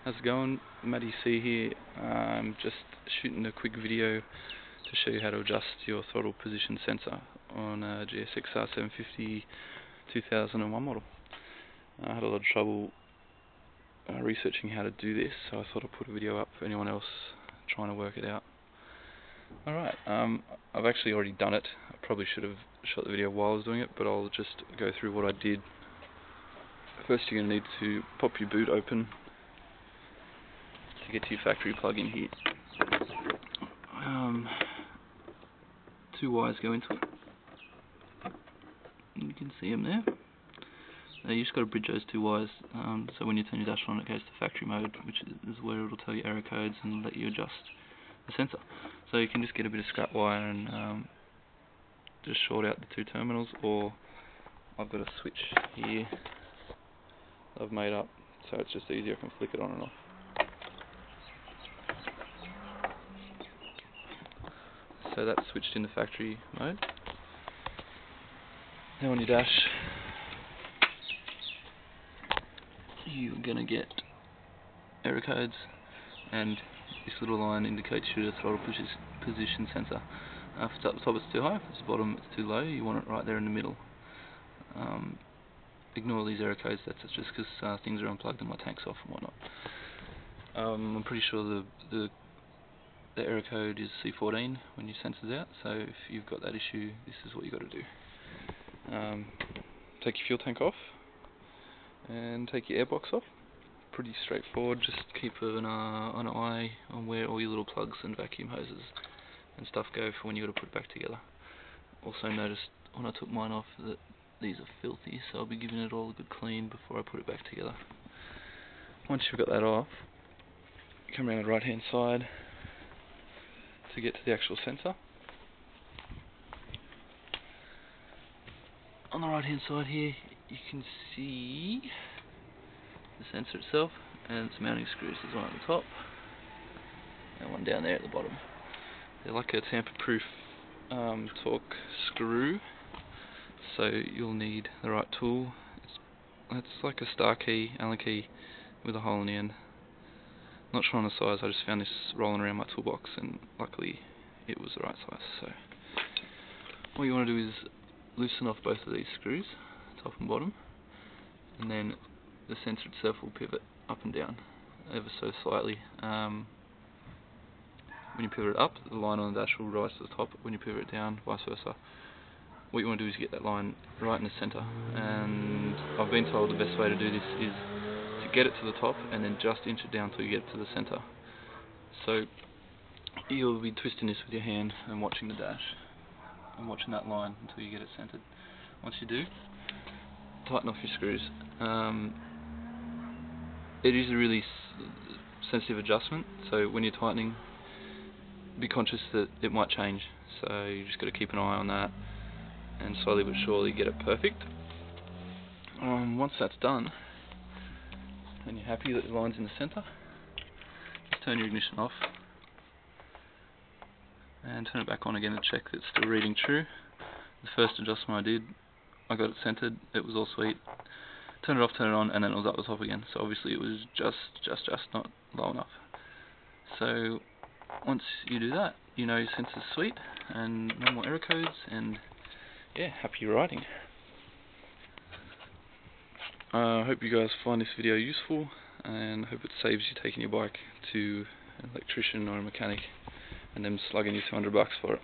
How's it going? Matty C here. I'm just shooting a quick video to show you how to adjust your throttle position sensor on a GSXR-750 2001 model. I had a lot of trouble researching how to do this, so I thought I'd put a video up for anyone else trying to work it out. Alright, I've actually already done it. I probably should have shot the video while I was doing it, but I'll just go through what I did. First, you're going to need to pop your boot open to get to your factory plug-in here. Two wires go into it. You can see them there. You just got to bridge those two wires, so when you turn your dash on, it goes to factory mode, which is where it'll tell you error codes and let you adjust the sensor. So you can just get a bit of scrap wire and just short out the two terminals, or I've got a switch here I've made up, so it's just easier. I can flick it on and off. So that's switched into factory mode. Now on your dash, you're going to get error codes, and this little line indicates your throttle position sensor. If it's at the top, it's too high. If it's the bottom, it's too low. You want it right there in the middle. Ignore these error codes. That's just because things are unplugged and my tank's off and whatnot. I'm pretty sure the error code is C14 when your sensor's out, so if you've got that issue, this is what you've got to do. Take your fuel tank off and take your airbox off. Pretty straightforward. Just keep an eye on where all your little plugs and vacuum hoses and stuff go for when you've got to put it back together. Also noticed when I took mine off that these are filthy, so I'll be giving it all a good clean before I put it back together. Once you've got that off, come around the right hand side to get to the actual sensor. On the right hand side here you can see the sensor itself and its mounting screws. There's one at the top and one down there at the bottom. They're like a tamper-proof torque screw, so you'll need the right tool. It's like a star key, Allen key with a hole in the end. Not sure on the size, I just found this rolling around my toolbox and luckily it was the right size. So what you want to do is loosen off both of these screws, top and bottom, and then the sensor itself will pivot up and down ever so slightly. When you pivot it up, the line on the dash will rise to the top. When you pivot it down, vice versa. What you want to do is get that line right in the center, and I've been told the best way to do this is to get it to the top and then just inch it down till you get it to the center. So you'll be twisting this with your hand and watching the dash and watching that line until you get it centered. Once you do, tighten off your screws. It is a really sensitive adjustment, so when you're tightening, be conscious that it might change, so you just got to keep an eye on that and slowly but surely get it perfect. Once that's done and you're happy that the line's in the center, just turn your ignition off and turn it back on again to check that it's still reading true. The first adjustment I did, I got it centered, it was all sweet. Turn it off, turn it on, and then it was up the top again, so obviously it was just not low enough. So once you do that, you know your sensor's sweet and no more error codes, and yeah, happy riding. I hope you guys find this video useful, and hope it saves you taking your bike to an electrician or a mechanic and them slugging you $200 for it.